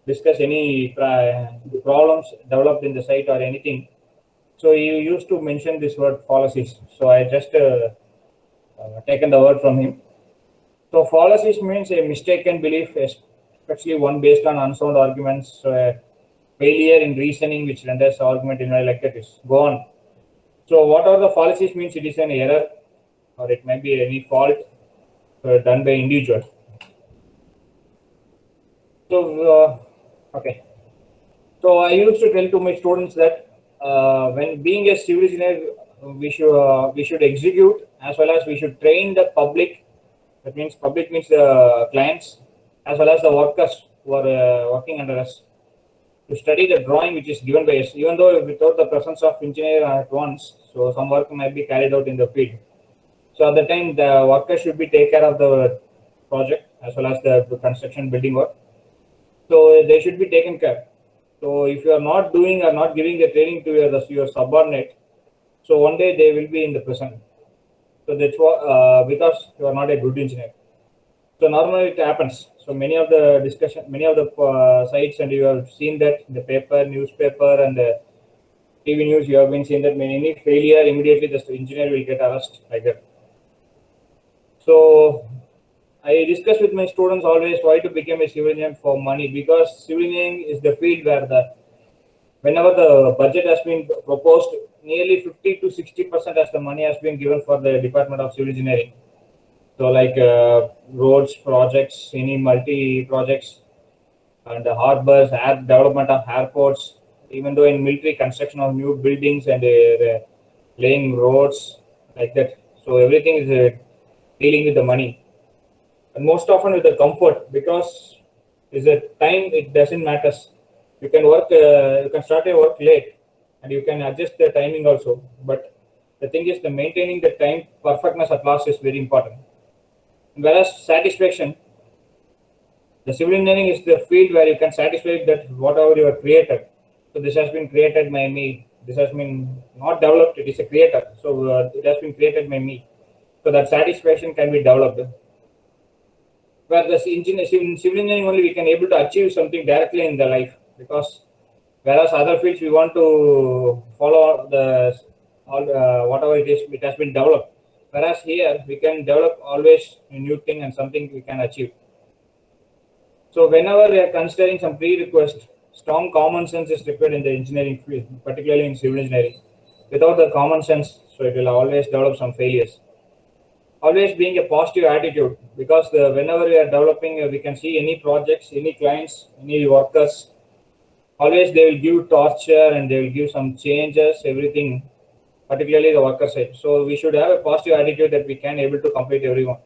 discuss any problems developed in the site or anything. So he used to mention this word fallacies. So I just taken the word from him. So fallacies means a mistaken belief, especially one based on unsound arguments. So a failure in reasoning which renders argument invalid, like that is. Go on. So what are the fallacies means? It is an error, or it may be any fault done by individual. So okay. So I used to tell to my students that when being a civil engineer, we should execute as well as we should train the public. That means public means the clients as well as the workers who are working under us to study the drawing which is given by us. Even though without the presence of engineer at once, so some work might be carried out in the field. So at the time, the workers should be take care of the project as well as the construction building work. So they should be taken care. So if you are not doing or not giving the training to your subordinate, so one day they will be in the prison. So that's what because you are not a good engineer. So normally it happens. So many of the discussion, many of the sites, and you have seen that in the paper, newspaper, and the TV news. You have been seeing that any failure immediately the engineer will get arrested like that. So I discuss with my students always why to become a civil engineer for money, because civil engineering is the field where whenever the budget has been proposed, nearly 50 to 60% as the money has been given for the Department of Civil Engineering. So like roads projects, any multi projects, and harbors, air development of airports, even though in military construction of new buildings and laying roads like that. So everything is dealing with the money, and most often with the comfort, because is a time it doesn't matter. You can work, you can start your work late, and you can adjust the timing also. But the thing is, the maintaining the time perfectness at last is very important. Whereas satisfaction, the civil engineering is the field where you can satisfy that whatever you have created. So this has been created by me. This has been not developed. It is a creator. So it has been created by me. So that satisfaction can be developed. Where the in civil engineering only we can able to achieve something directly in the life, because whereas other fields we want to follow the all whatever it has been developed. Whereas here we can develop always a new thing and something we can achieve. So whenever we are considering some prerequisite, strong common sense is required in the engineering field, particularly in civil engineering. Without the common sense, so it will always develop some failures. Always being a positive attitude, because whenever we are developing, we can see any projects, any clients, any workers, always they will give torture and they will give some changes, everything, particularly the worker side. So we should have a positive attitude that we can able to complete everyone.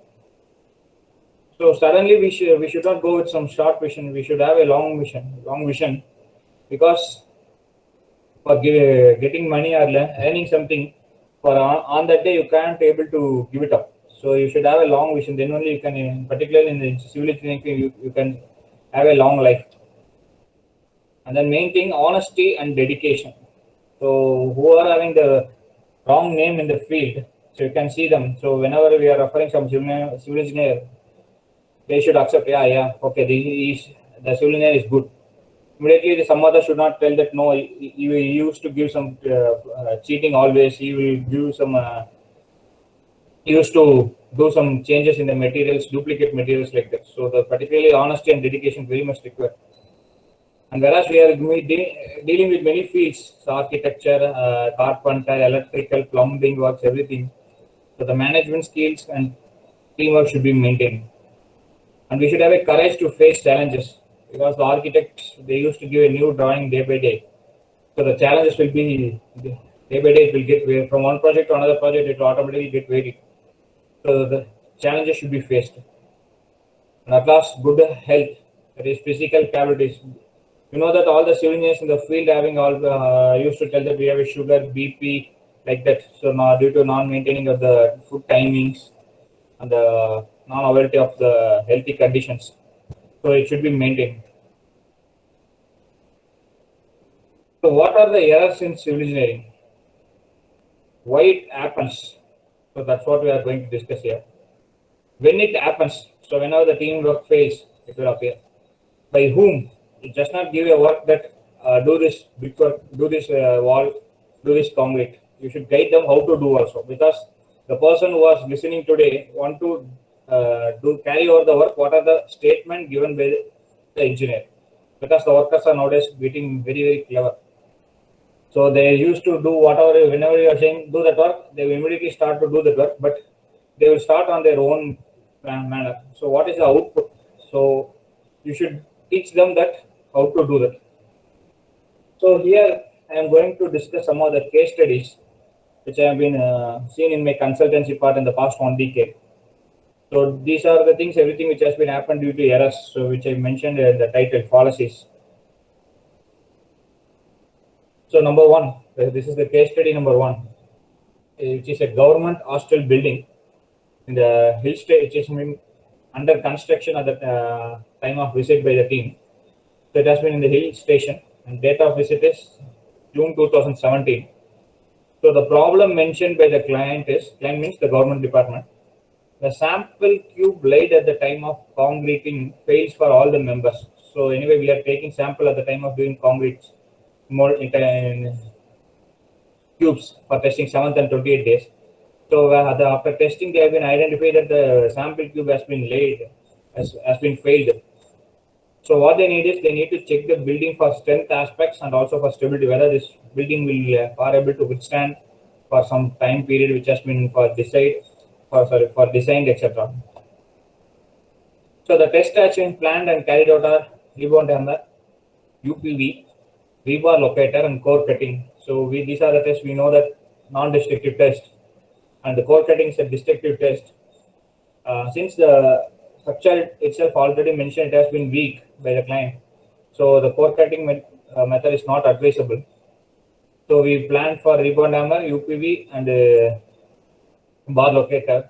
So suddenly we should not go with some short vision. We should have a long vision, because for getting money or earning something for on that day you can't able to give it up. So you should have a long vision. Then only you can, particularly in the civil engineering, you can have a long life. And then main thing, honesty and dedication. So who are having the wrong name in the field, so you can see them. So whenever we are referring some civil engineer, they should accept, okay, the civil engineer is good. Immediately, some other should not tell that no, he used to give some cheating always. He will give some. He used to do some changes in the materials, duplicate materials like that. So the particularly honesty and dedication very much required. And whereas we are dealing with many fields, so architecture, carpenter, electrical, plumbing works, everything. So the management skills and teamwork should be maintained. And we should have a courage to face challenges, because the architects, they used to give a new drawing day by day. So the challenges will be day by day, it will get from one project to another project, it will automatically get varied. So the challenges should be faced. And at last, good health, that is physical capabilities. You know that all the civil engineers in the field having all used to tell that we have a sugar, BP, like that. So now due to non-maintaining of the food timings and the non-availability of the healthy conditions, so it should be maintained. So what are the errors in civil engineering? Why it happens? So that's what we are going to discuss here. When it happens, so whenever the teamwork fails, it will appear. By whom? it does not give a work that do this brickwork, do this wall, do this concrete. You should guide them how to do also, because the person who was listening today want to do carry over the work. What are the statement given by the engineer? Because the workers are nowadays getting very clever. So they used to do whatever, whenever you are saying do that work, they will immediately start to do that work, but they will start on their own manner. So what is the output? So you should teach them that how to do that. So here I am going to discuss some of the case studies which I have been seen in my consultancy part in the past 1 decade. So these are the things, everything which has been happened due to errors, so which I mentioned in the title, fallacies. So number one, this is the case study number one, which is a government hostel building in the hill station, which has been under construction at the time of visit by the team. So it has been in the hill station, and date of visit is June 2017. So the problem mentioned by the client means the government department. The sample cube laid at the time of concreting fails for all the members. So anyway, we are taking sample at the time of doing concrete more in cubes for testing 7th and 28 days. So after testing, they have been identified that the sample cube has been laid, has been failed. So what they need is, they need to check the building for strength aspects and also for stability, whether this building will are able to withstand for some time period which has been for designed, etc. So the test has been planned and carried out are rebound hammer, UPV, rebar locator, and core cutting. So these are the tests. We know that non-destructive test, and the core cutting is a destructive test. Since the structure itself already mentioned, it has been weak by the client, so the core cutting method is not advisable. So we planned for rebound hammer, UPV, and bar locator.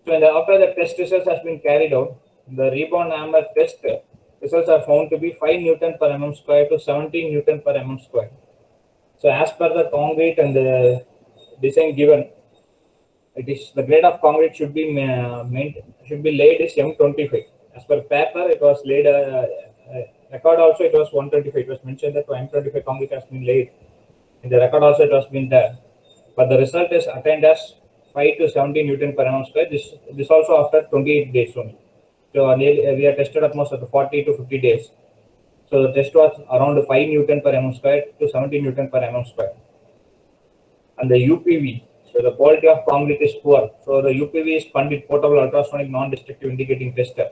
So after the test results has been carried out, the rebound hammer test results are found to be 5 Newton per mm square to 17 Newton per mm square. So as per the concrete and the design given, it is the grade of concrete should be laid is M25. As per paper, it was laid. Record also it was 125. It was mentioned that M25 concrete has been laid. In the record also it was been there, but the result is attained as 5 to 17 Newton per mm square. This also after 28 days only. So we are tested at most at 40 to 50 days. So the test was around 5 Newton per mm square to 17 Newton per mm square. And the UPV, so the quality of concrete is poor. So the UPV is Pandit portable ultrasonic non-destructive indicating tester.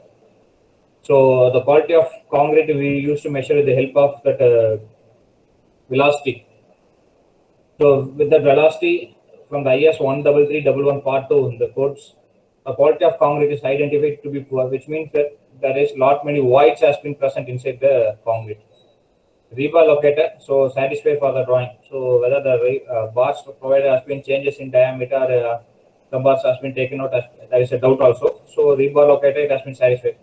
So the quality of concrete we used to measure with the help of that velocity. So with the velocity from the IS 13311 part 2 in the codes, the quality of concrete is identified to be poor, which means that there is lot many voids has been present inside the concrete. Rebar locator, so satisfied for the drawing. So whether the bars provided has been changes in diameter, the bars has been taken out, there is a doubt also. So rebar locator, it has been satisfied.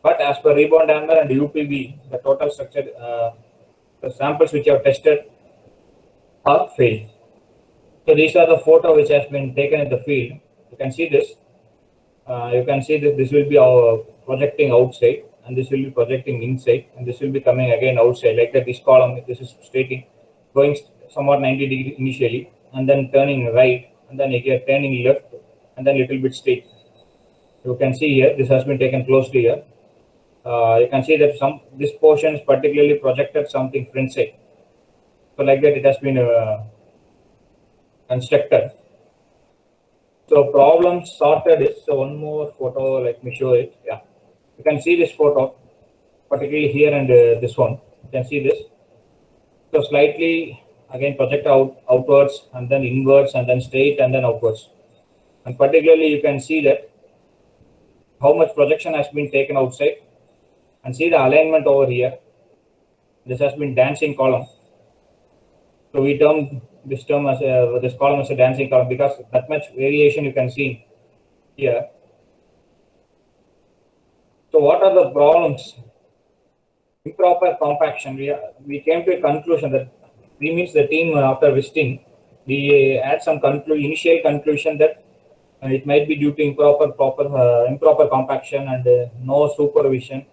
But as per rebound hammer and UPV, the total structure, the samples which are tested are failed. So these are the photo which has been taken in the field. You can see this. You can see that this will be our projecting outside, and this will be projecting inside, and this will be coming again outside. Like that, this column, this is straightening, going somewhat 90 degrees initially, and then turning right, and then again turning left, and then little bit straight. You can see here, this has been taken closely here. You can see that this portion is particularly projected something front side. So like that, it has been constructed. So problem sorted is, so one more photo, let me show it. Yeah, you can see this photo, particularly here and this one. You can see this. So slightly again project outwards, and then inwards, and then straight, and then outwards. And particularly you can see that how much projection has been taken outside, and see the alignment over here. This has been dancing column. So we term this column as a dancing column, because that much variation you can see here. So what are the problems? Improper compaction. We came to a conclusion that means the team after visiting, we had some initial conclusion that it might be due to improper compaction and no supervision